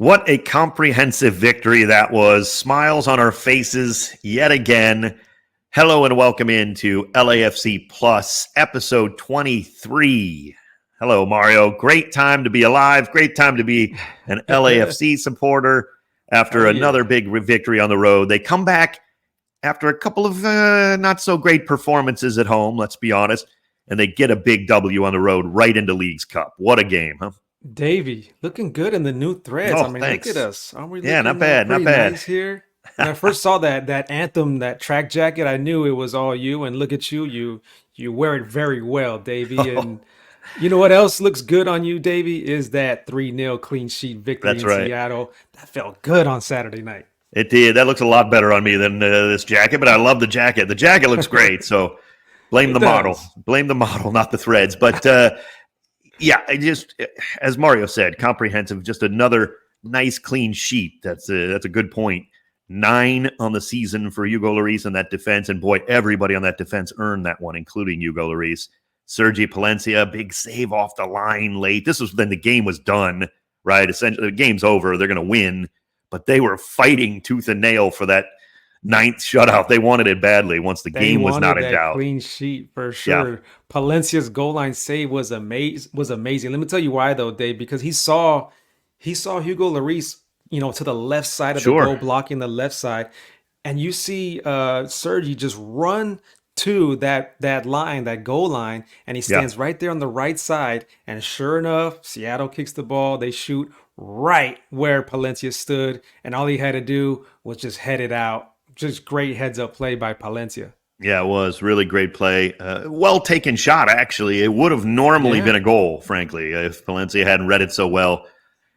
What a comprehensive victory that was. Smiles on our faces yet again. Hello and welcome into LAFC Plus, episode 23. Hello, Mario. Great time to be alive. Great time to be an LAFC supporter after another big victory on the road. They come back after a couple of not so great performances at home, let's be honest, and they get a big W on the road right into Leagues Cup. What a game, huh? Davey, looking good in the new threads. Oh, I mean, thanks. look at us. Aren't we Yeah, looking not bad, not pretty bad. nice here? When I first saw that anthem, that track jacket, I knew it was all you. And look at you. You wear it very well, Davey. And you know what else looks good on you, Davey, is that 3-0 clean sheet victory That's in right. Seattle. That felt good on Saturday night. It did. That looks a lot better on me than this jacket, but I love the jacket. The jacket looks great, so blame It the model. does. Blame the model, not the threads. But yeah, I just, as Mario said, comprehensive, just another nice clean sheet. That's a good point. 9 on the season for Hugo Lloris in that defense, and boy, everybody on that defense earned that one, including Hugo Lloris. Sergi Palencia, big save off the line late. This was when the game was done, right? Essentially, the game's over. They're going to win, but they were fighting tooth and nail for that 9th shutout. They wanted it badly once the game was not in doubt. Clean sheet for sure. Yeah. Palencia's goal line save was amazing. Let me tell you why though, Dave, because he saw Hugo Lloris, to the left side of the goal, blocking the left side, and you see Sergi just run to that line, that goal line, and he stands right there on the right side, and sure enough, Seattle kicks the ball. They shoot right where Palencia stood, and all he had to do was just head it out. Just great heads-up play by Palencia. Yeah, it was really great play. Well-taken shot, actually. It would have normally been a goal, frankly, if Palencia hadn't read it so well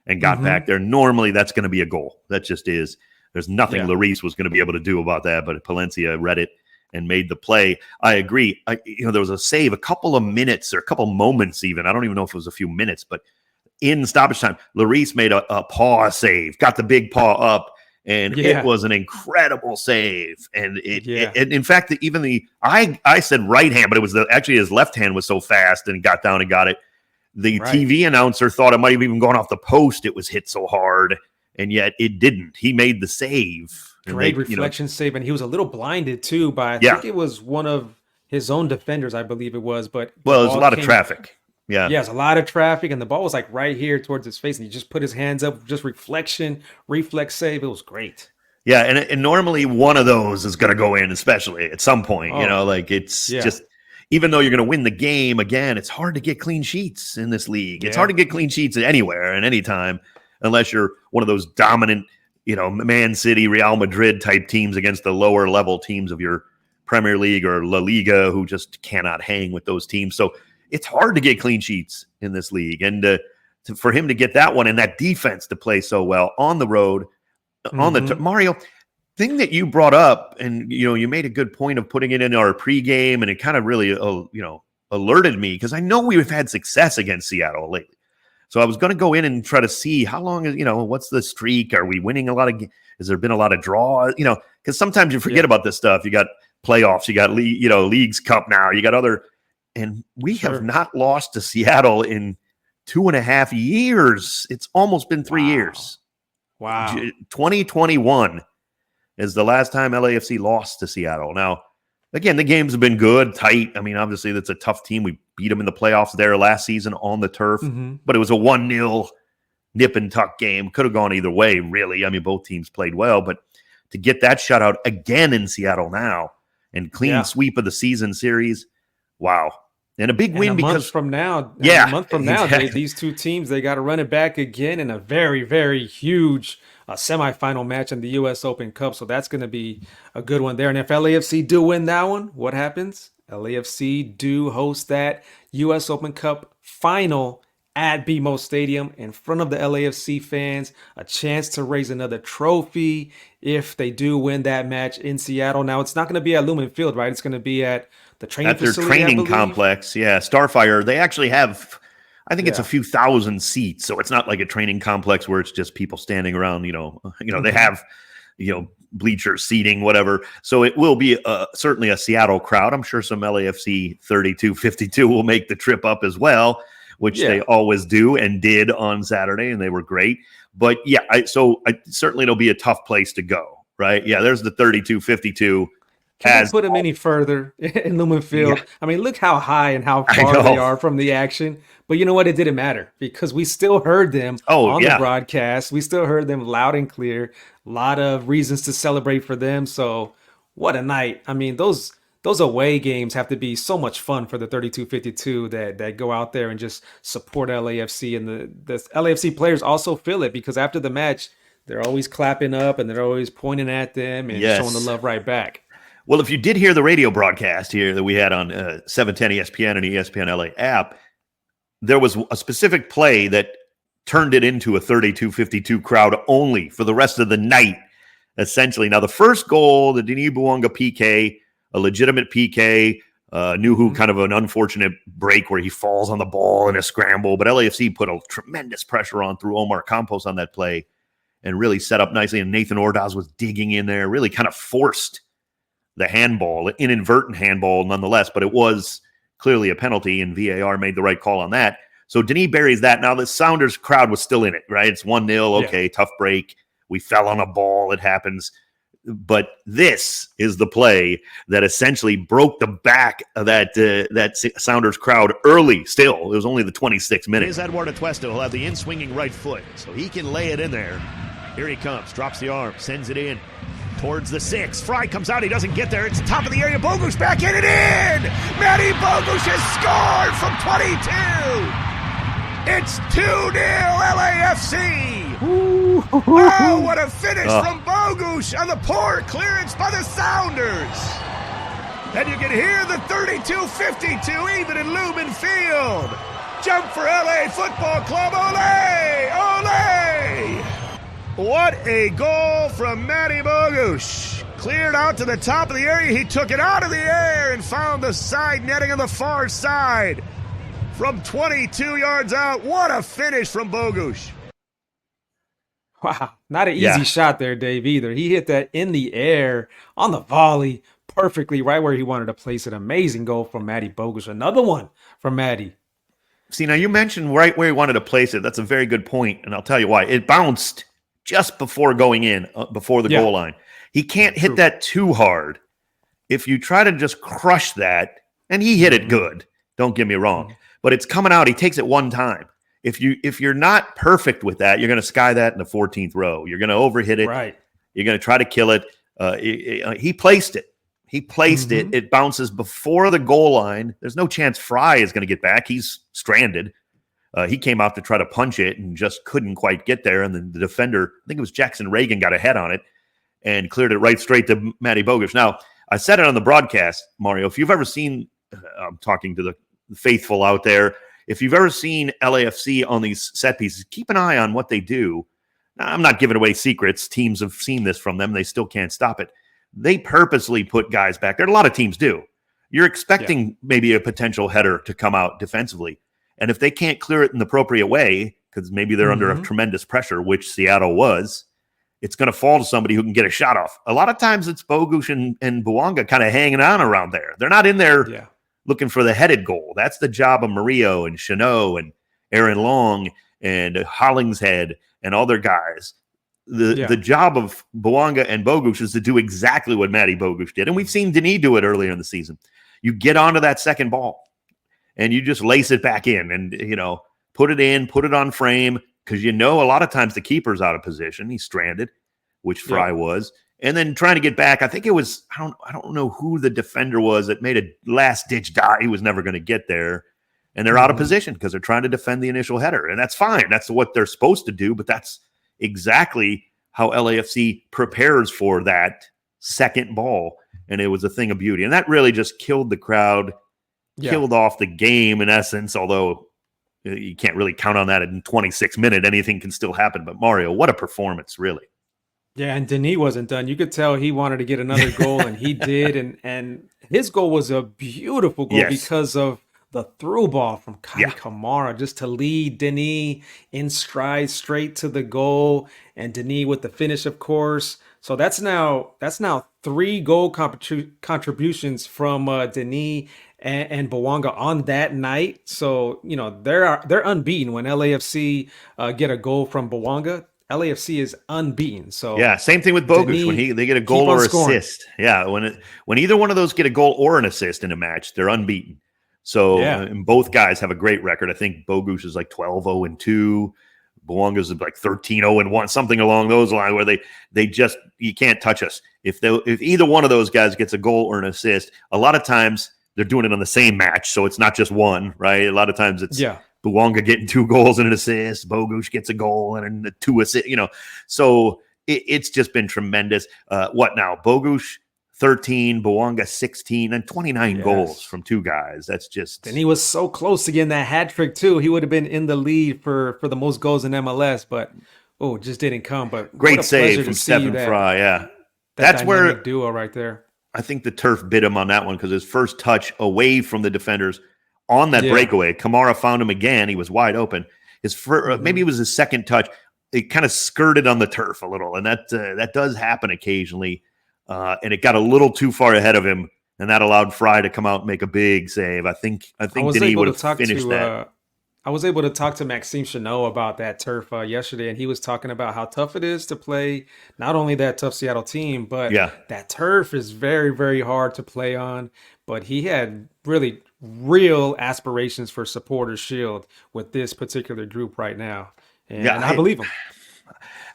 and got back there. Normally, that's going to be a goal. That just is. There's nothing Lloris was going to be able to do about that, but Palencia read it and made the play. I agree. There was a save, a couple of minutes or a couple moments even. I don't even know if it was a few minutes, but in stoppage time, Lloris made a paw save, got the big paw up, and it was an incredible save. And it in fact, even I said right hand, but it was actually his left hand was so fast and got down and got it. The TV announcer thought it might have even gone off the post. It was hit so hard, and yet it didn't. He made the save. Great reflection save, and he was a little blinded too by I think it was one of his own defenders, I believe it was. But there's a lot of traffic. Yeah, there's a lot of traffic, and the ball was like right here towards his face, and he just put his hands up, just reflex save. It was great. Yeah, and normally one of those is going to go in, especially at some point. It's just, even though you're going to win the game, again, it's hard to get clean sheets in this league. It's hard to get clean sheets anywhere and anytime, unless you're one of those dominant, Man City, Real Madrid type teams against the lower level teams of your Premier League or La Liga, who just cannot hang with those teams. So it's hard to get clean sheets in this league. And for him to get that one and that defense to play so well on the road, Mario, thing that you brought up, and you made a good point of putting it in our pregame, and it kind of really alerted me, because I know we've had success against Seattle lately. So I was going to go in and try to see how long is, what's the streak? Are we winning a lot of? Has there been a lot of draws? Because sometimes you forget about this stuff. You got playoffs, you got Leagues Cup now, you got other, and we have not lost to Seattle in 2.5 years. It's almost been 3 years. Wow. 2021 is the last time LAFC lost to Seattle. Now, again, the games have been good, tight. I mean, obviously, that's a tough team. We beat them in the playoffs there last season on the turf, but it was a 1-0 nip and tuck game. Could have gone either way, really. I mean, both teams played well, but to get that shutout again in Seattle now and clean sweep of the season series, wow. And a big win because month from now, exactly. These two teams, they got to run it back again in a very, very huge semifinal match in the U.S. Open Cup. So that's going to be a good one there. And if LAFC do win that one, what happens? LAFC do host that U.S. Open Cup final at BMO Stadium in front of the LAFC fans, a chance to raise another trophy if they do win that match in Seattle. Now, it's not going to be at Lumen Field, right? It's going to be at the training facility, their training complex. Yeah, Starfire. They actually have, I think it's a few thousand seats, so it's not like a training complex where it's just people standing around. They have, bleachers, seating, whatever. So it will be certainly a Seattle crowd. I'm sure some LAFC 3252 will make the trip up as well, which they always do and did on Saturday, and they were great. But yeah, certainly it'll be a tough place to go, right? Yeah, there's the 32-52. Can they put them any further in Lumen Field? Yeah. I mean, look how high and how far they are from the action. But you know what? It didn't matter because we still heard them on the broadcast. We still heard them loud and clear. A lot of reasons to celebrate for them. So what a night. I mean, those away games have to be so much fun for the 32-52 that go out there and just support LAFC. And the LAFC players also feel it because after the match, they're always clapping up and they're always pointing at them and showing the love right back. Well, if you did hear the radio broadcast here that we had on 710 ESPN and ESPN LA app, there was a specific play that turned it into a 32-52 crowd only for the rest of the night, essentially. Now, the first goal, the Denis Bouanga PK, a legitimate PK, Nuhu kind of an unfortunate break where he falls on the ball in a scramble, but LAFC put a tremendous pressure on through Omar Campos on that play and really set up nicely, and Nathan Ordaz was digging in there, really kind of forced the handball, an inadvertent handball nonetheless, but it was clearly a penalty, and VAR made the right call on that. So Denis buries that. Now the Sounders crowd was still in it, right? It's 1-0. Okay, tough break. We fell on a ball. It happens. But this is the play that essentially broke the back of that Sounders crowd early still. It was only the 26th minute. Here's Eduardo Tuesto. He'll have the in-swinging right foot, so he can lay it in there. Here he comes. Drops the arm. Sends it in. Towards the 6. Fry comes out. He doesn't get there. It's the top of the area. Bogusz back in and in. Matty Bogusz has scored from 22. It's 2-0 LAFC. Oh, what a finish from Bogusz on the poor clearance by the Sounders. And you can hear the 32-52 even in Lumen Field. Jump for LA Football Club. Ole! Ole! What a goal from Matty Bogusz. Cleared out to the top of the area. He took it out of the air and found the side netting on the far side. From 22 yards out, what a finish from Bogusz. Wow, not an easy shot there, Dave, either. He hit that in the air on the volley perfectly right where he wanted to place it. Amazing goal from Matty Bogusz. Another one from Matty. See, now you mentioned right where he wanted to place it. That's a very good point, and I'll tell you why. It bounced just before going in, before the goal line. He can't hit that too hard. If you try to just crush that, and he hit it good, don't get me wrong, but it's coming out. He takes it one time. If you're not perfect with that, you're going to sky that in the 14th row. You're going to overhit it. Right. You're going to try to kill it. He placed it. He placed it. It bounces before the goal line. There's no chance Fry is going to get back. He's stranded. He came out to try to punch it and just couldn't quite get there. And then the defender, I think it was Jackson Reagan, got a head on it and cleared it right straight to Matty Bogusz. Now, I said it on the broadcast, Mario. If you've ever seen, I'm talking to the faithful out there, if you've ever seen LAFC on these set pieces, keep an eye on what they do. Now, I'm not giving away secrets. Teams have seen this from them. They still can't stop it. They purposely put guys back there. A lot of teams do. You're expecting maybe a potential header to come out defensively. And if they can't clear it in the appropriate way, because maybe they're under a tremendous pressure, which Seattle was, it's going to fall to somebody who can get a shot off. A lot of times it's Bogusz and Bouanga kind of hanging on around there. They're not in there looking for the headed goal. That's the job of Murillo and Chanot and Aaron Long and Hollingshead and all their guys. The job of Bouanga and Bogusz is to do exactly what Matty Bogusz did. And we've seen Denis do it earlier in the season. You get onto that second ball and you just lace it back in and, put it in, put it on frame, because a lot of times the keeper's out of position. He's stranded, which Fry was. And then trying to get back, I think it was, I don't know who the defender was that made a last-ditch dive. He was never going to get there. And they're out of position because they're trying to defend the initial header. And that's fine. That's what they're supposed to do, but that's exactly how LAFC prepares for that second ball. And it was a thing of beauty. And that really just killed the crowd, killed off the game in essence, although you can't really count on that in 26 minutes. Anything can still happen. But Mario, what a performance, really. Yeah, and Denis wasn't done. You could tell he wanted to get another goal, and he did. And his goal was a beautiful goal because of the through ball from Kai Kamara, just to lead Denis in stride straight to the goal, and Denis with the finish, of course. So that's now 3 goal contributions from Denis and Bouanga on that night. So they're unbeaten when LAFC get a goal from Bouanga. LAFC is unbeaten. So yeah, same thing with Bogusz when they get a goal or assist. Yeah, when either one of those get a goal or an assist in a match, they're unbeaten. So and both guys have a great record. I think Bogusz is like 12-0-2. Bouanga's is like 13-0-1, something along those lines, where they just, you can't touch us. If either one of those guys gets a goal or an assist, a lot of times they're doing it on the same match, so it's not just one, right? A lot of times it's Bouanga getting 2 goals and an assist, Bogusz gets a goal and 2 assists, So it's just been tremendous. What now? Bogusz 13, Bouanga 16, and 29 goals from 2 guys. That's just... And he was so close to getting that hat trick too. He would have been in the lead for the most goals in MLS, but just didn't come. But great save from Stephen Fry. Yeah, that's where duo right there. I think the turf bit him on that one because his first touch away from the defenders on that breakaway, Kamara found him again. He was wide open. His first, maybe it was his second touch. It kind of skirted on the turf a little, and that does happen occasionally. And it got a little too far ahead of him, and that allowed Fry to come out and make a big save. I think Denis would have finished that. I was able to talk to Maxime Chanot about that turf yesterday, and he was talking about how tough it is to play not only that tough Seattle team, but that turf is very, very hard to play on. But he had really real aspirations for Supporters Shield with this particular group right now, and I believe him.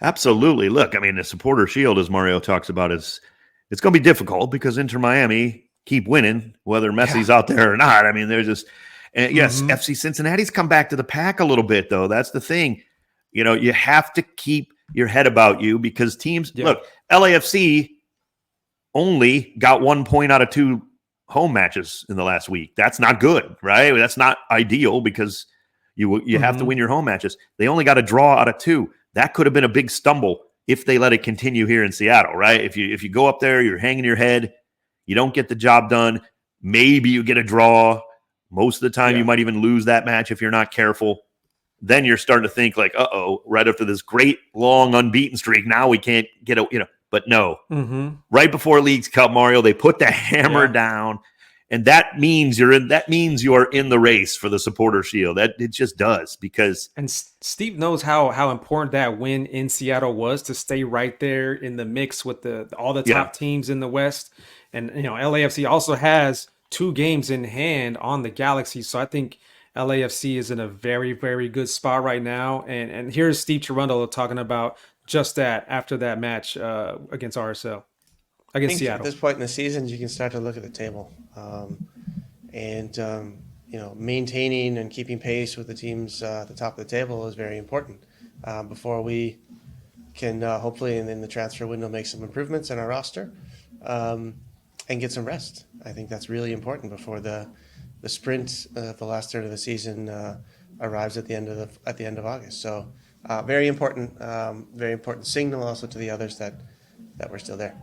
Absolutely. Look, I mean, the Supporters Shield, as Mario talks about, it's going to be difficult because Inter Miami keep winning, whether Messi's out there or not. I mean, they're just FC Cincinnati's come back to the pack a little bit, though. That's the thing. You have to keep your head about you because teams look, LAFC only got 1 point out of 2 home matches in the last week. That's not good, right? That's not ideal because you have to win your home matches. They only got a draw out of 2. That could have been a big stumble if they let it continue here in Seattle, right? If you go up there, you're hanging your head, you don't get the job done, maybe you get a draw. Most of the time, you might even lose that match if you're not careful. Then you're starting to think like, right after this great long unbeaten streak, now we can't get but no. Right before Leagues Cup, Mario, they put the hammer down, and that means you are in the race for the Supporter Shield. That it just does because. And Steve knows how important that win in Seattle was to stay right there in the mix with all the top teams in the West. And LAFC also has 2 games in hand on the Galaxy, so I think LAFC is in a very, very good spot right now. And here's Steve Cherundolo talking about just that after that match against RSL. Against Seattle. At this point in the season, you can start to look at the table, maintaining and keeping pace with the teams at the top of the table is very important before we can hopefully in the transfer window make some improvements in our roster and get some rest. I think that's really important before the sprint the last third of the season arrives at the end of August. So very important signal also to the others that we're still there.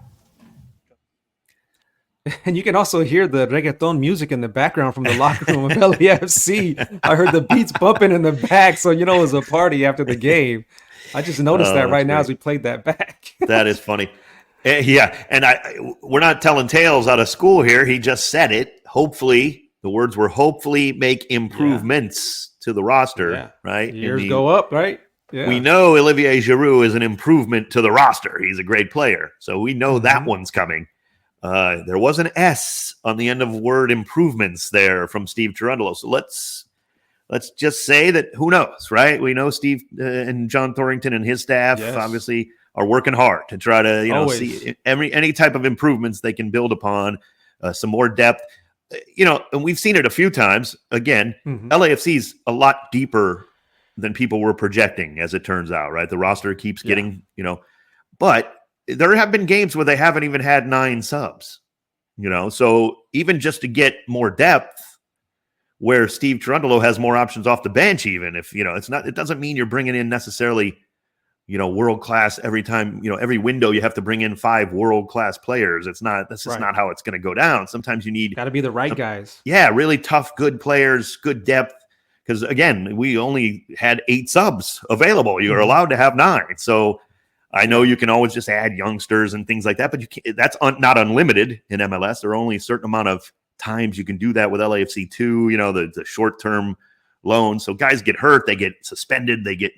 And you can also hear the reggaeton music in the background from the locker room of LAFC. I heard the beats bumping in the back, so it was a party after the game. I just noticed that right now as we played that back. That is funny. Yeah, and we're not telling tales out of school here. He just said it. Hopefully, the words were hopefully make improvements to the roster, right? Years go up, right? Yeah. We know Olivier Giroud is an improvement to the roster. He's a great player, so we know that one's coming. There was an S on the end of word improvements there from Steve Cherundolo. So let's just say that who knows, right? We know Steve and John Thorrington and his staff obviously are working hard to try to see any type of improvements they can build upon, some more depth. And we've seen it a few times. Again, LAFC's a lot deeper than people were projecting, as it turns out, right? The roster keeps getting, but there have been games where they haven't even had 9 subs, so even just to get more depth where Steve Cherundolo has more options off the bench, even if, it doesn't mean you're bringing in necessarily, world-class every time, every window you have to bring in 5 world-class players. That's just not how it's going to go down. Sometimes you need got to be the right guys. Yeah. Really tough, good players, good depth. Because again, we only had 8 subs available. You're allowed to have 9. So I know you can always just add youngsters and things like that, but you can't, that's not unlimited in MLS. There are only a certain amount of times you can do that with LAFC too, the short-term loans. So guys get hurt, they get suspended, they get,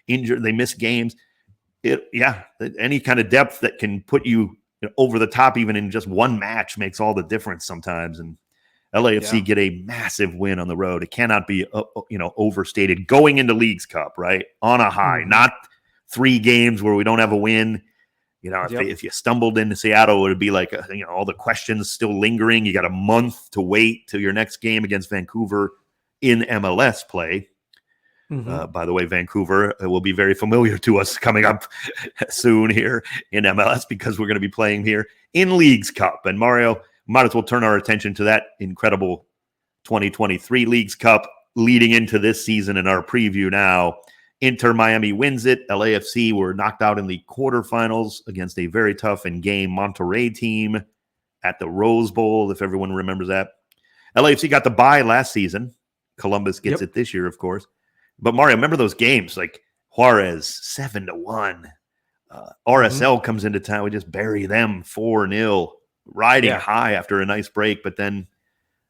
injured, they miss games. Any kind of depth that can put you over the top, even in just one match, makes all the difference sometimes. And LAFC get a massive win on the road. It cannot be, overstated. Going into Leagues Cup, right, on a high, not 3 games where we don't have a win. If you stumbled into Seattle, it would be like, all the questions still lingering. You got a month to wait till your next game against Vancouver in MLS play. By the way, Vancouver will be very familiar to us coming up soon here in MLS because we're going to be playing here in Leagues Cup. And Mario, might as well turn our attention to that incredible 2023 Leagues Cup leading into this season in our preview now. Inter Miami wins it. LAFC were knocked out in the quarterfinals against a very tough and game Monterrey team at the Rose Bowl, if everyone remembers that. LAFC got the bye last season. Columbus gets it this year, of course. But Mario, remember those games like Juarez 7-1. RSL comes into town. We just bury them 4-0, riding high after a nice break, but then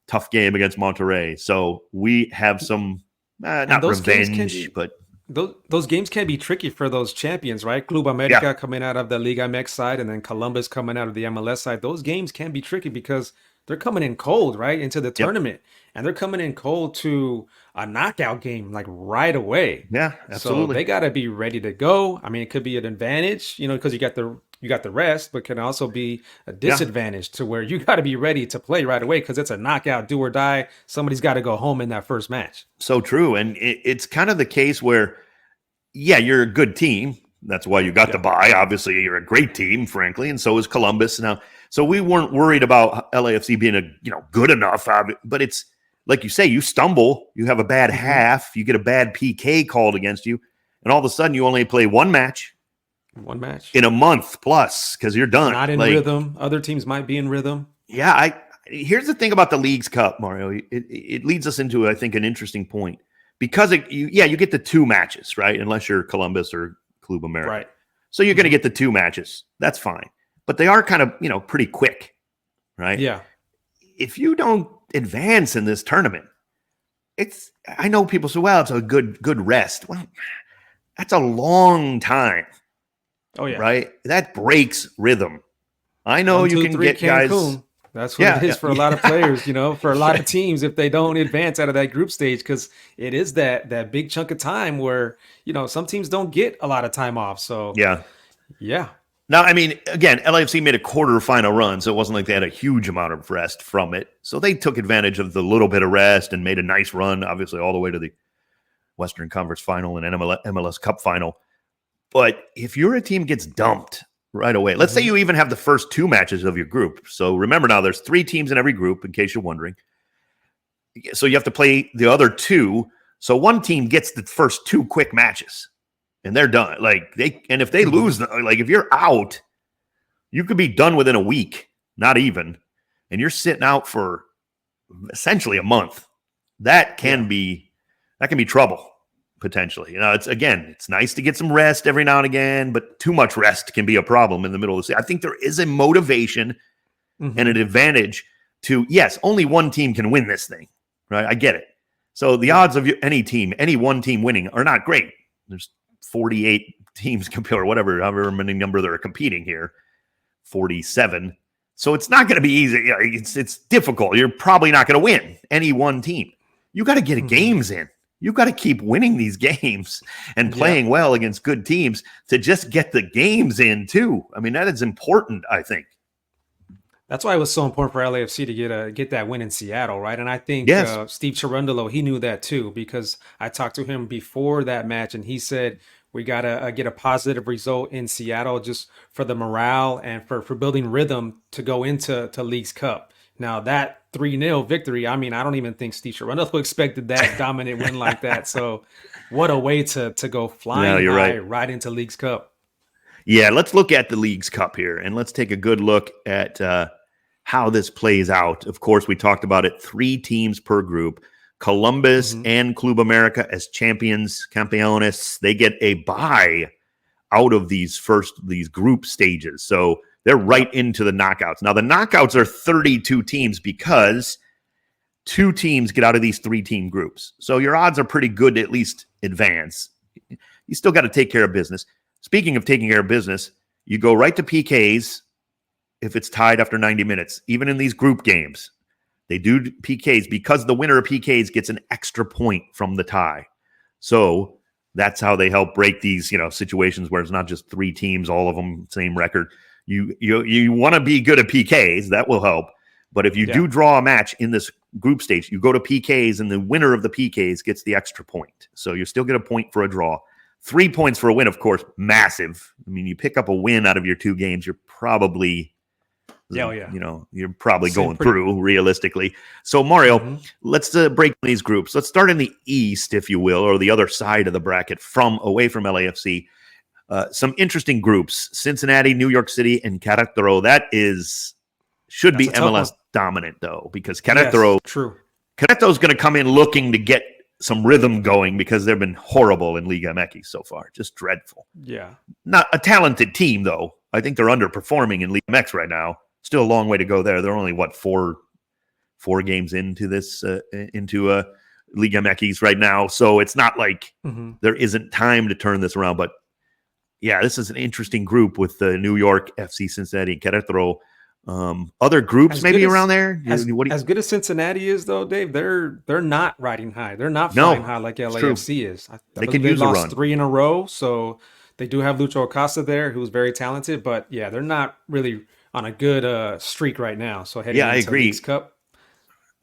tough game against Monterrey. So we have some not revenge, but those games can be tricky for those champions, right? Club America coming out of the Liga MX side, and then Columbus coming out of the MLS side. Those games can be tricky because they're coming in cold, right, into the tournament. And they're coming in cold to a knockout game, like right away. Yeah, absolutely. So they got to be ready to go. I mean, it could be an advantage, because you got the rest, but can also be a disadvantage to where you got to be ready to play right away because it's a knockout, do or die. Somebody's got to go home in that first match. So true. And it's kind of the case where, you're a good team. That's why you got the bye. Obviously, you're a great team, frankly, and so is Columbus. Now, so we weren't worried about LAFC being good enough. But it's like you say, you stumble, you have a bad half, you get a bad PK called against you, and all of a sudden you only play one match in a month plus because you're done. Not in rhythm. Other teams might be in rhythm. Yeah, here's the thing about the Leagues Cup, Mario. It leads us into, I think, an interesting point because you get the 2 matches, right? Unless you're Columbus or Club America. Right. So you're going to get the 2 matches. That's fine. But they are kind of, pretty quick, right? Yeah. If you don't advance in this tournament, I know people say, well, it's a good rest. Well, that's a long time. Oh, yeah. Right? That breaks rhythm. I know 1, 2, you can 3, get guys. That's what it is for a lot of players, for a lot of teams if they don't advance out of that group stage, because it is that big chunk of time where, some teams don't get a lot of time off. So, yeah. Now, I mean, again, LAFC made a quarterfinal run, so it wasn't like they had a huge amount of rest from it. So they took advantage of the little bit of rest and made a nice run, obviously, all the way to the Western Conference Final and MLS Cup Final. But if your team gets dumped right away, let's say you even have the first 2 matches of your group. So remember now, there's 3 teams in every group, in case you're wondering. So you have to play the other 2. So one team gets the first 2 quick matches. And they're done. And if they lose, if you're out, you could be done within a week, not even. And you're sitting out for essentially a month. That can be trouble potentially. It's nice to get some rest every now and again, but too much rest can be a problem in the middle of the season. I think there is a motivation and an advantage to, only one team can win this thing, right? I get it. So the odds of any one team winning are not great. There's 48 teams compare, or however many number they're competing here, 47. So it's not going to be easy. It's difficult. You're probably not going to win any one team. You got to get games in. You got to keep winning these games and playing well against good teams to just get the games in too. I mean, that is important, I think. That's why it was so important for LAFC to get that win in Seattle, right? And I think Steve Cherundolo, he knew that too, because I talked to him before that match, and he said we got to get a positive result in Seattle just for the morale and for building rhythm to go into Leagues Cup. Now, that 3-0 victory, I mean, I don't even think Steve Cherundolo expected that dominant win like that. So what a way to go flying high right into Leagues Cup. Yeah, let's look at the Leagues Cup here, and let's take a good look at how this plays out. Of course, we talked about it, 3 teams per group. Columbus and Club America as campeones, they get a bye out of these group stages. So they're right into the knockouts. Now, the knockouts are 32 teams because 2 teams get out of these 3-team groups. So your odds are pretty good to at least advance. You still got to take care of business. speaking of taking care of business, you go right to PKs if it's tied after 90 minutes. Even in these group games, they do PKs because the winner of PKs gets an extra point from the tie. So that's how they help break these, situations where it's not just 3 teams, all of them same record. You want to be good at PKs. That will help. But if you do draw a match in this group stage, you go to PKs, and the winner of the PKs gets the extra point. So you still get a point for a draw. 3 points for a win, of course, massive. I mean, you pick up a win out of your 2 games, you're probably, you're probably going through realistically. So Mario, let's break these groups. Let's start in the East, if you will, or the other side of the bracket away from LAFC. Some interesting groups: Cincinnati, New York City, and Querétaro. Should be MLS dominant, though, because Querétaro is going to come in looking to get some rhythm going because they've been horrible in Liga MX so far. Just dreadful. Yeah. Not a talented team, though. I think they're underperforming in Liga MX right now. Still a long way to go there. They're only, four games into this, into Liga MX right now. So it's not like there isn't time to turn this around. But, yeah, this is an interesting group with the New York, FC Cincinnati, and Querétaro. Other groups maybe around there. As good as Cincinnati is, though, Dave, they're not riding high. They're not flying high like LAFC is. They can use a run. They lost 3 in a row, so they do have Lucho Acosta there, who's very talented. But yeah, they're not really on a good streak right now. So heading into I agree. Leagues Cup,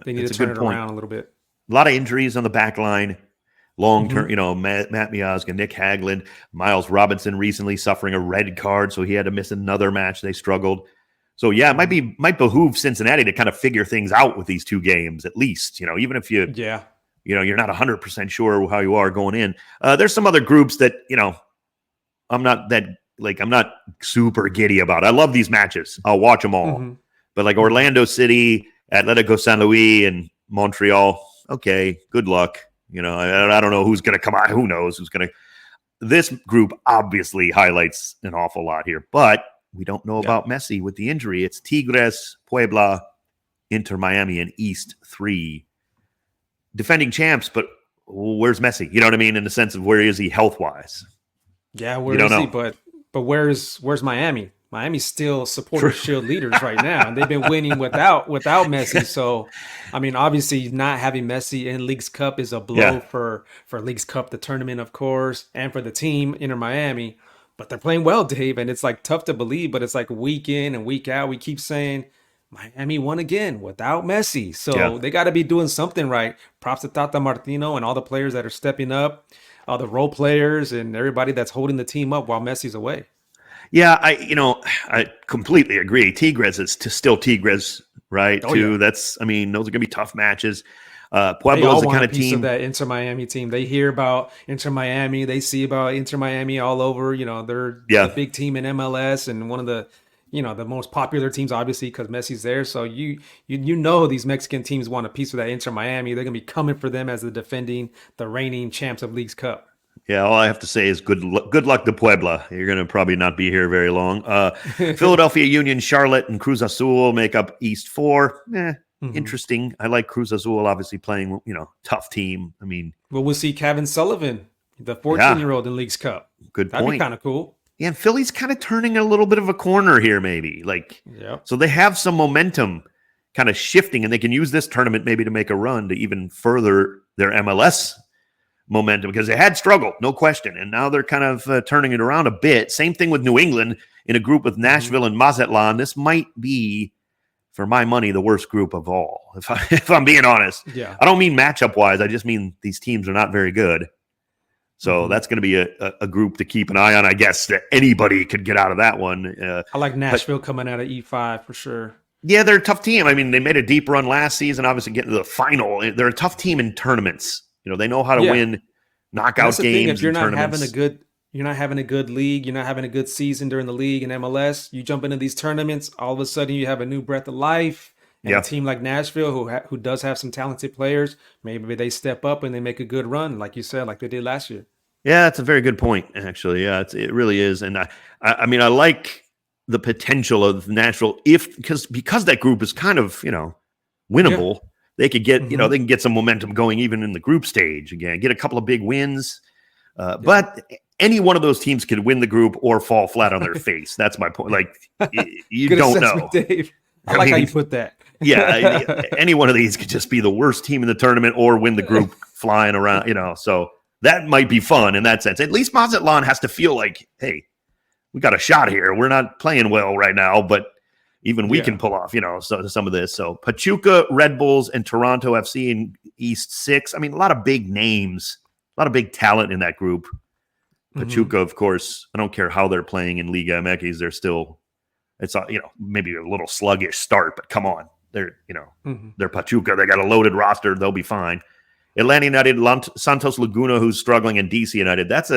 they need to turn it around a little bit. A lot of injuries on the back line. Long term, Matt Miazga, Nick Hagland, Miles Robinson recently suffering a red card, so he had to miss another match. They struggled. So, yeah, it might behoove Cincinnati to kind of figure things out with these 2 games, at least, even if you're not 100% sure how you are going in. There's some other groups that, I'm not super giddy about. I love these matches. I'll watch them all. But like Orlando City, Atletico San Luis, and Montreal, okay, good luck. I don't know who's going to come out. Who knows who's going to. This group obviously highlights an awful lot here, but we don't know about Messi with the injury. It's Tigres, Puebla, Inter Miami, and East 3. Defending champs, but where's Messi? You know what I mean? In the sense of where is he health-wise? Yeah, where is he? But where's Miami? Miami's still supporter shield leaders right now, and they've been winning without Messi. So, I mean, obviously not having Messi in Leagues Cup is a blow for Leagues Cup, the tournament, of course, and for the team, Inter Miami. But they're playing well, Dave, and it's like tough to believe, but it's like week in and week out, we keep saying Miami won again without Messi. So they got to be doing something right. Props to Tata Martino and all the players that are stepping up, all the role players and everybody that's holding the team up while Messi's away. Yeah, I completely agree. Tigres is still Tigres, right? Those are going to be tough matches. Puebla is the kind of team of that Inter Miami team. They hear about Inter Miami. They see about Inter Miami all over. They're a big team in MLS and one of the, the most popular teams, obviously, because Messi's there. So you these Mexican teams want a piece of that Inter Miami. They're going to be coming for them as the reigning champs of Leagues Cup. Yeah, all I have to say is good luck to Puebla. You're going to probably not be here very long. Philadelphia Union, Charlotte, and Cruz Azul make up East 4. Interesting. I like Cruz Azul, obviously playing, tough team. I mean, well, we'll see Kevin Sullivan, the 14-year-old in Leagues Cup. Good point. That'd be kind of cool. Yeah, and Philly's kind of turning a little bit of a corner here, maybe. So they have some momentum kind of shifting, and they can use this tournament maybe to make a run to even further their MLS momentum, because they had struggled, no question, and now they're kind of turning it around a bit. Same thing with New England in a group with Nashville and Mazatlan. This might be, for my money, the worst group of all, if I'm being honest. Yeah. I don't mean matchup-wise. I just mean these teams are not very good. So that's going to be a group to keep an eye on, I guess, that anybody could get out of that one. I like Nashville coming out of E5 for sure. Yeah, they're a tough team. I mean, they made a deep run last season, obviously getting to the final. They're a tough team in tournaments. They know how to win knockout games. If you're not having a good league, you're not having a good season during the league and MLS, you jump into these tournaments, all of a sudden you have a new breath of life. And a team like Nashville, who does have some talented players, maybe they step up and they make a good run, like you said, like they did last year. Yeah, that's a very good point, actually. Yeah, it really is. And I mean, I like the potential of Nashville because that group is kind of, winnable. Yeah. They could get, they can get some momentum going even in the group stage again, get a couple of big wins. But any one of those teams could win the group or fall flat on their face. That's my point. Like, you don't know. Dave. I like how you put that. Yeah, any one of these could just be the worst team in the tournament or win the group flying around, so that might be fun in that sense. At least Mazatlan has to feel like, hey, we got a shot here. We're not playing well right now, but even we can pull off, some of this. So Pachuca, Red Bulls, and Toronto FC in East 6. I mean, a lot of big names, a lot of big talent in that group. Pachuca, of course, I don't care how they're playing in Liga MX. They're still, it's maybe a little sluggish start, but come on. They're Pachuca. They got a loaded roster. They'll be fine. Atlanta United, Santos Laguna, who's struggling, and DC United. That's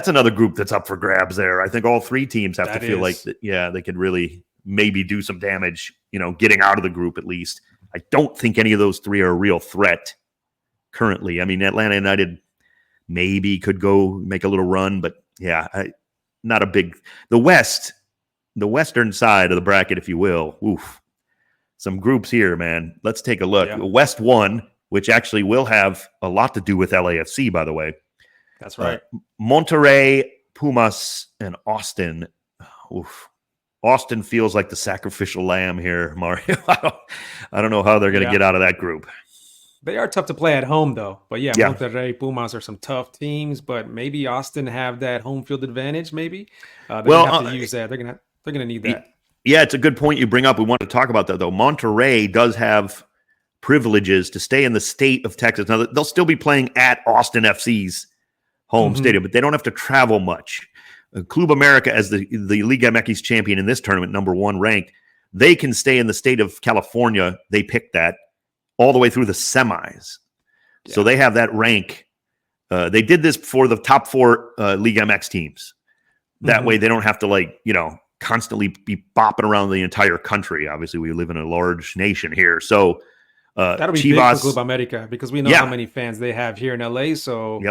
another group that's up for grabs there. I think all three teams have to feel like that. Yeah, they could really maybe do some damage, getting out of the group at least. I don't think any of those three are a real threat currently. I mean, Atlanta United maybe could go make a little run, but not a big. The western side of the bracket, if you will. Oof. Some groups here, man. Let's take a look. Yeah. West 1, which actually will have a lot to do with LAFC, by the way. That's right. Monterrey, Pumas, and Austin. Oof. Austin feels like the sacrificial lamb here, Mario. I don't know how they're going to get out of that group. They are tough to play at home, though. But Monterrey, Pumas are some tough teams. But maybe Austin have that home field advantage. Maybe they're going to have to use that. They're going to need that. Yeah, it's a good point you bring up. We want to talk about that, though. Monterrey does have privileges to stay in the state of Texas. Now, they'll still be playing at Austin FC's home stadium, but they don't have to travel much. Club America, as the Liga MX champion in this tournament, number 1 ranked, they can stay in the state of California. They picked that all the way through the semis. Yeah. So they have that rank. They did this for the top 4 Liga MX teams. That way they don't have to, constantly be bopping around the entire country. Obviously, we live in a large nation here. So that'll be Chivas, big for Club America because we know how many fans they have here in LA. So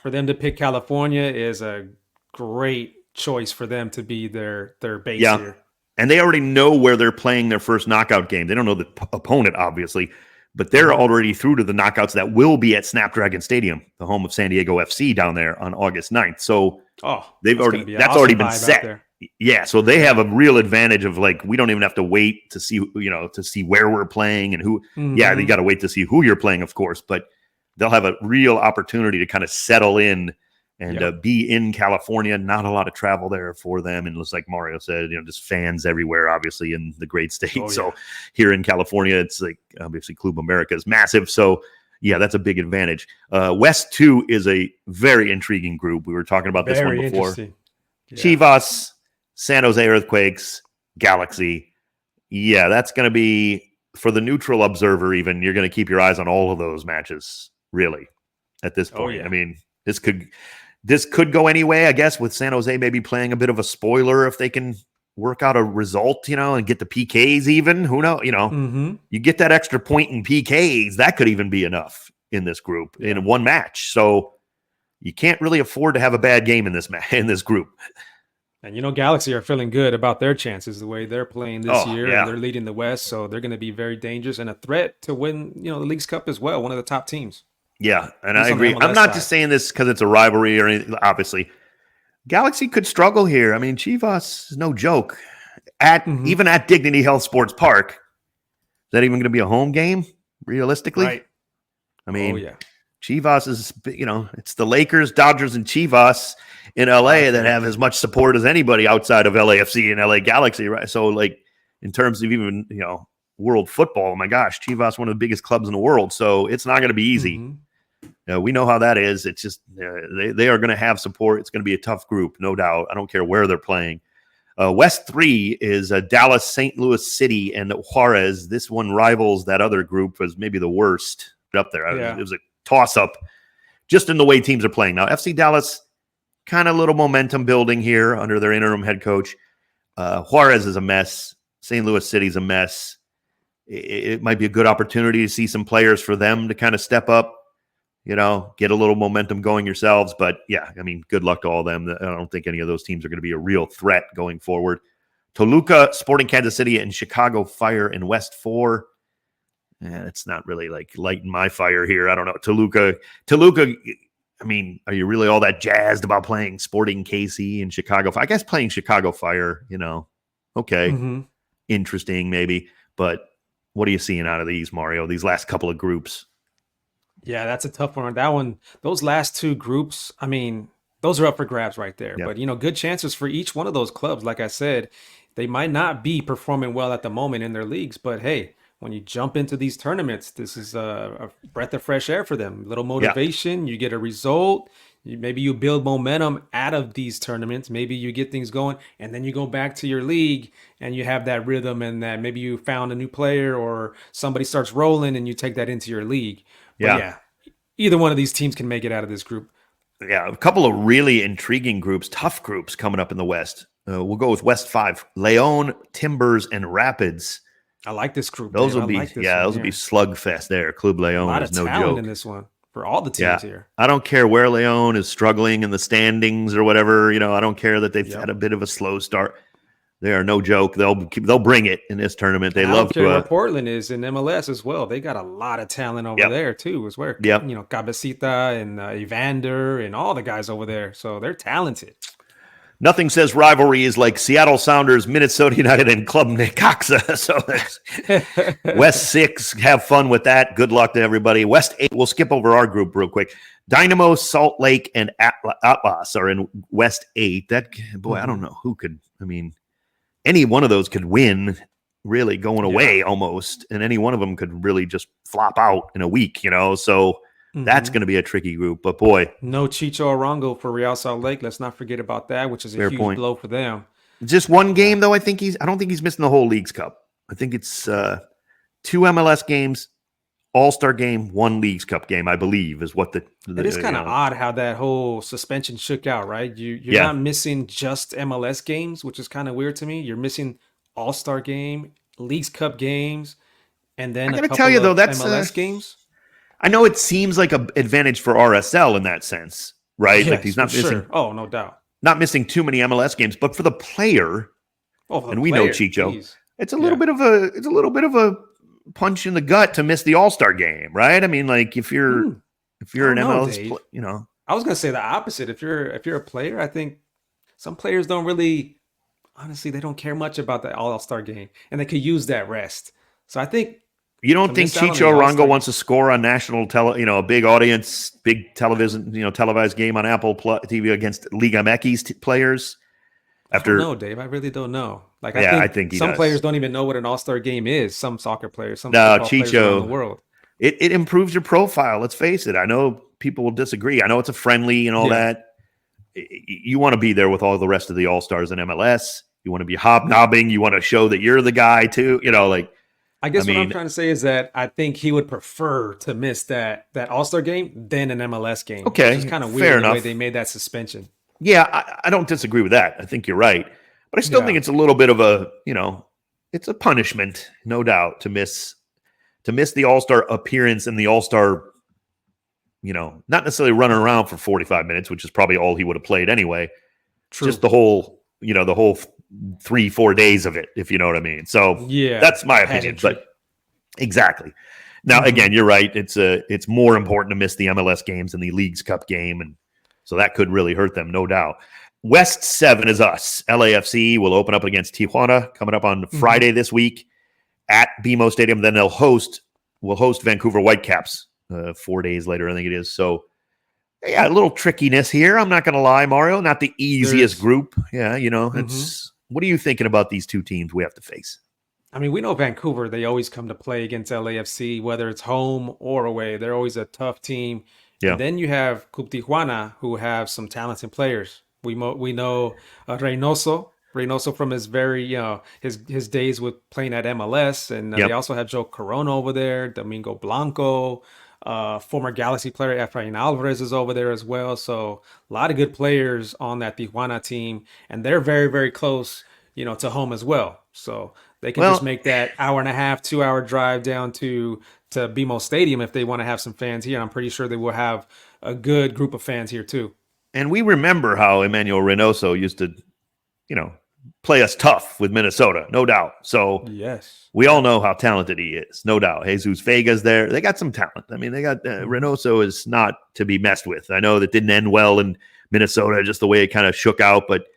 for them to pick California is a great choice for them to be their base here. And they already know where they're playing their first knockout game. They don't know the opponent, obviously, but they're already through to the knockouts that will be at Snapdragon Stadium, the home of San Diego FC down there on August 9th. So that's already been set. Yeah, so they have a real advantage of we don't even have to wait to see where we're playing and who. Yeah, you got to wait to see who you're playing, of course, but they'll have a real opportunity to kind of settle in and be in California. Not a lot of travel there for them, and just like Mario said, just fans everywhere, obviously in the great state. So here in California, it's obviously Club America is massive. So yeah, that's a big advantage. West 2 is a very intriguing group. We were talking about this one before. Yeah. Chivas, San Jose Earthquakes, Galaxy. Yeah, that's going to be, for the neutral observer even, you're going to keep your eyes on all of those matches, really, at this point. I mean, this could go any way, I guess, with San Jose maybe playing a bit of a spoiler if they can work out a result, and get the PKs even. Who knows? You get that extra point in PKs, that could even be enough in this group in one match. So you can't really afford to have a bad game in this group. And Galaxy are feeling good about their chances the way they're playing this year. And they're leading the West, so they're going to be very dangerous and a threat to win, the League's Cup as well. One of the top teams. Yeah, and I agree. I'm not just saying this because it's a rivalry or anything. Obviously, Galaxy could struggle here. I mean, Chivas is no joke. Even at Dignity Health Sports Park, is that even going to be a home game realistically? Right. I mean, Chivas is, it's the Lakers, Dodgers, and Chivas in LA that have as much support as anybody outside of LAFC and LA Galaxy, right? So, in terms of even, world football, oh my gosh, Chivas, one of the biggest clubs in the world. So it's not going to be easy. We know how that is. It's just, they are going to have support. It's going to be a tough group, no doubt. I don't care where they're playing. West 3 is Dallas, St. Louis City, and Juarez. This one rivals that other group as maybe the worst up there. It was a toss-up just in the way teams are playing. Now, FC Dallas, kind of little momentum building here under their interim head coach. Juarez is a mess. St. Louis City's a mess. It might be a good opportunity to see some players for them to kind of step up, get a little momentum going yourselves. But, yeah, I mean, good luck to all of them. I don't think any of those teams are going to be a real threat going forward. Toluca, Sporting Kansas City, and Chicago Fire in West 4. It's not really lighting my fire here. I don't know. Toluca, I mean, are you really all that jazzed about playing Sporting KC and Chicago? I guess playing Chicago Fire, okay, interesting maybe. But what are you seeing out of these, Mario? These last couple of groups? Yeah, that's a tough one. That one, those last two groups, I mean, those are up for grabs right there. Yep. But, good chances for each one of those clubs. Like I said, they might not be performing well at the moment in their leagues, but hey, when you jump into these tournaments, this is a breath of fresh air for them. A little motivation, you get a result. Maybe you build momentum out of these tournaments. Maybe you get things going, and then you go back to your league and you have that rhythm, and that maybe you found a new player or somebody starts rolling and you take that into your league. But yeah, either one of these teams can make it out of this group. Yeah, a couple of really intriguing groups, tough groups coming up in the West. We'll go with West 5, Leon, Timbers, and Rapids. I like this group. Those will be those will be slugfest there. Club Leon is no joke. A lot of talent in this one for all the teams here. I don't care where Leon is struggling in the standings or whatever. I don't care that they've had a bit of a slow start. They are no joke. They'll bring it in this tournament. They love to. Where Portland is in MLS as well. They got a lot of talent over there too. Is where Cabecita and Evander and all the guys over there. So they're talented. Nothing says rivalry is like Seattle Sounders, Minnesota United, and Club Necaxa. So that's West 6, have fun with that. Good luck to everybody. West 8, we'll skip over our group real quick. Dynamo, Salt Lake, and Atlas are in West 8. I don't know who could. I mean, any one of those could win, really going away almost, and any one of them could really just flop out in a week, So that's going to be a tricky group, but boy. No Chicho Arango for Real Salt Lake. Let's not forget about that, which is a huge blow for them. Just one game, though. I don't think he's missing the whole Leagues Cup. I think it's 2 MLS games, All-Star game, 1 Leagues Cup game, I believe, is what it is kind of odd how that whole suspension shook out, right? You're not missing just MLS games, which is kind of weird to me. You're missing All-Star game, Leagues Cup games, and then a couple of MLS games. I know it seems like an advantage for RSL in that sense, right? Yes, like he's not missing. Sure. Oh, no doubt. Not missing too many MLS games, but for the player, we know Chicho, it's a little bit of a punch in the gut to miss the All-Star game, right? I mean, like if you're an MLS, I was gonna say the opposite. If you're a player, I think some players don't really, honestly, they don't care much about the All-Star game, and they could use that rest. So I think. You don't think Chicho Arango wants to score on national a big audience, big television, televised game on Apple TV against Liga MX players? I don't know, Dave. I really don't know. I think some players don't even know what an All-Star game is. Some soccer players, Chicho, players around the world. It improves your profile. Let's face it. I know people will disagree. I know it's a friendly and all that. You want to be there with all the rest of the All-Stars in MLS. You want to be hobnobbing. You want to show that you're the guy too. I guess what I'm trying to say is that I think he would prefer to miss that All-Star game than an MLS game. Okay, it's kind of weird the way they made that suspension. Yeah, I don't disagree with that. I think you're right. But I still think it's a little bit of a, it's a punishment, no doubt, to miss the All-Star appearance and the All-Star, not necessarily running around for 45 minutes, which is probably all he would have played anyway. True. Just the whole 3-4 days of it, if you know what I mean. So that's my opinion. But exactly. Now, again, you're right. It's more important to miss the MLS games than the Leagues Cup game, and so that could really hurt them, no doubt. West 7 is us. LAFC will open up against Tijuana coming up on Friday this week at BMO Stadium. Then we'll host Vancouver Whitecaps 4 days later, I think it is. So, yeah, a little trickiness here. I'm not going to lie, Mario. Not the easiest group. Yeah, it's. What are you thinking about these two teams we have to face? I mean, we know Vancouver, they always come to play against LAFC, whether it's home or away. They're always a tough team. Yeah. And then you have Club Tijuana, who have some talented players. We know Reynoso from his his days with playing at MLS. And they also have Joe Corona over there, Domingo Blanco, former Galaxy player Efrain Alvarez is over there as well. So a lot of good players on that Tijuana team, and they're very, very close, to home as well. So they can just make that 1.5-2 hour drive down to BMO Stadium if they want to have some fans here. I'm pretty sure they will have a good group of fans here too. And we remember how Emmanuel Reynoso used to, play us tough with Minnesota, no doubt. So yes, we all know how talented he is, no doubt. Jesus Vega's there. They got some talent. I mean, they got Reynoso is not to be messed with. I know that didn't end well in Minnesota, just the way it kind of shook out, but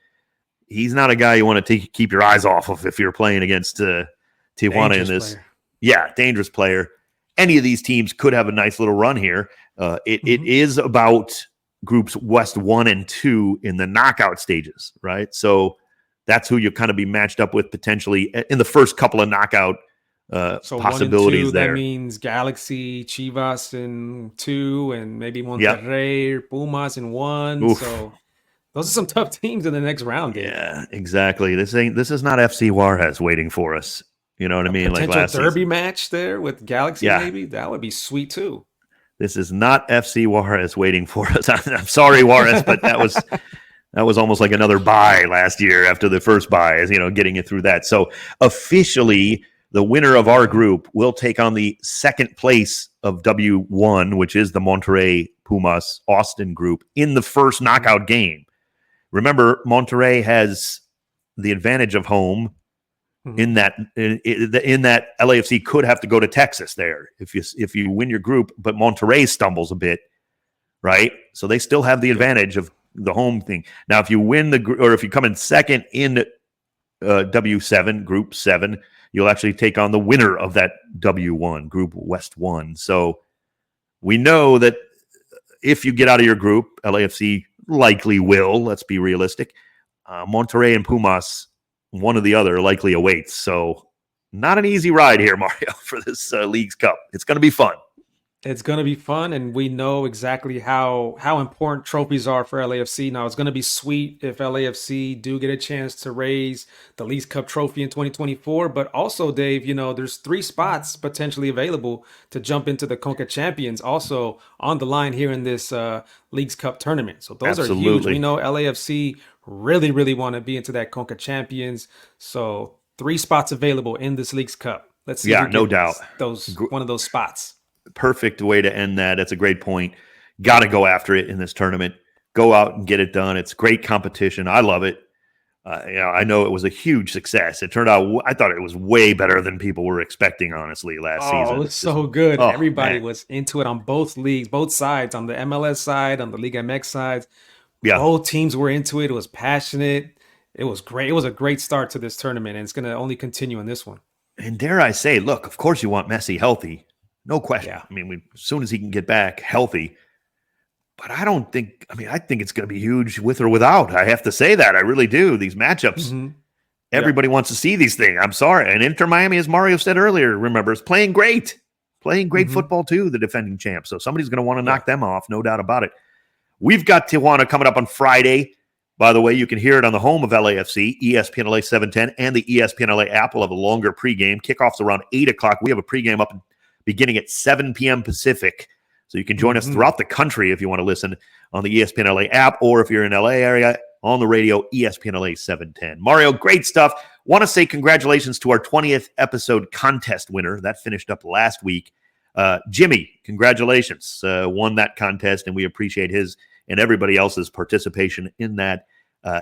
he's not a guy you want to keep your eyes off of if you're playing against Tijuana dangerous in this. Player. Yeah, dangerous player. Any of these teams could have a nice little run here. It is about groups West 1 and 2 in the knockout stages, right? So that's who you'll kind of be matched up with potentially in the first couple of knockout possibilities 1 and 2, there. That means Galaxy, Chivas in 2, and maybe Monterrey, Pumas in 1. Oof. So those are some tough teams in the next round. Dave. Yeah, exactly. This is not FC Juarez waiting for us. You know what I mean? Potential like last derby season. match there with Galaxy, maybe that would be sweet too. This is not FC Juarez waiting for us. I'm sorry, Juarez, but that was almost like another bye last year after the first bye, getting it through that. So officially, the winner of our group will take on the second place of W1, which is the Monterrey Pumas Austin group, in the first knockout game. Remember, Monterrey has the advantage of home. In that LAFC could have to go to Texas there if you win your group, but Monterrey stumbles a bit, right? So they still have the advantage of the home thing. Now, if you win or if you come in second in W7, Group 7, you'll actually take on the winner of that W1, Group West 1. So we know that if you get out of your group, LAFC likely will. Let's be realistic. Monterrey and Pumas, one or the other, likely awaits. So not an easy ride here, Mario, for this Leagues Cup. It's going to be fun. It's going to be fun, and we know exactly how important trophies are for LAFC. Now, it's going to be sweet if LAFC do get a chance to raise the Leagues Cup trophy in 2024. But also, Dave, there's 3 spots potentially available to jump into the Conca Champions also on the line here in this Leagues Cup tournament. So those are huge. We know LAFC really, really want to be into that Conca Champions. So 3 spots available in this Leagues Cup. Let's see. Yeah, no doubt. One of those spots. Perfect way to end that. That's a great point. Got to go after it in this tournament. Go out and get it done. It's great competition. I love it. I know it was a huge success. It turned out, I thought it was way better than people were expecting, honestly, last season. Oh, it was so good. Everybody was into it on both leagues, both sides, on the MLS side, on the Liga MX side. Yeah. Both teams were into it. It was passionate. It was great. It was a great start to this tournament, and it's going to only continue in this one. And dare I say, look, of course you want Messi healthy. No question. Yeah. I mean, as soon as he can get back healthy. But I think it's going to be huge with or without. I have to say that. I really do. These matchups, everybody wants to see these things. I'm sorry. And Inter Miami, as Mario said earlier, remember, is playing great football too, the defending champs. So somebody's going to want to knock them off, no doubt about it. We've got Tijuana coming up on Friday. By the way, you can hear it on the home of LAFC, ESPN LA 710, and the ESPN LA app. We'll have a longer pregame. Kickoff's around 8 o'clock. We have a pregame up beginning at 7 p.m. Pacific. So you can join us throughout the country if you want to listen on the ESPN LA app, or if you're in LA area, on the radio, ESPN LA 710. Mario, great stuff. Want to say congratulations to our 20th episode contest winner. That finished up last week. Jimmy, congratulations. Won that contest, and we appreciate his and everybody else's participation in that.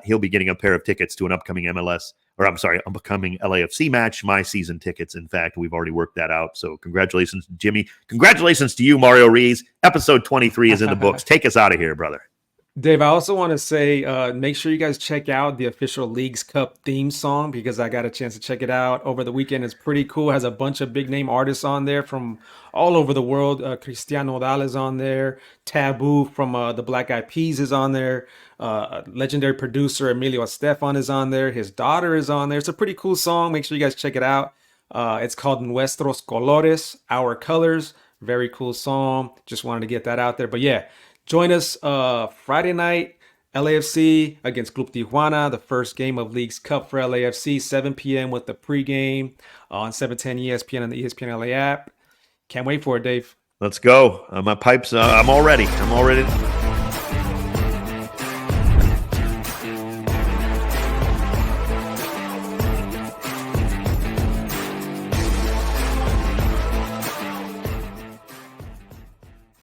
He'll be getting a pair of tickets to an upcoming upcoming LAFC match. My season tickets, in fact. We've already worked that out. So congratulations, Jimmy. Congratulations to you, Mario Ruiz. Episode 23 is in the books. Take us out of here, brother. Dave, I also want to say, make sure you guys check out the official Leagues Cup theme song, because I got a chance to check it out over the weekend. It's pretty cool. It has a bunch of big name artists on there from all over the world. Cristiano Odal is on there. Taboo from the Black Eyed Peas is on there. Legendary producer Emilio Estefan is on there. His daughter is on there. It's a pretty cool song. Make sure you guys check it out. It's called Nuestros Colores, Our Colors. Very cool song. Just wanted to get that out there. But yeah, join us Friday night, LAFC against Club Tijuana, the first game of Leagues Cup for LAFC, 7 p.m. with the pregame on 710 ESPN and the ESPN LA app. Can't wait for it, Dave. Let's go. My pipes, I'm all ready.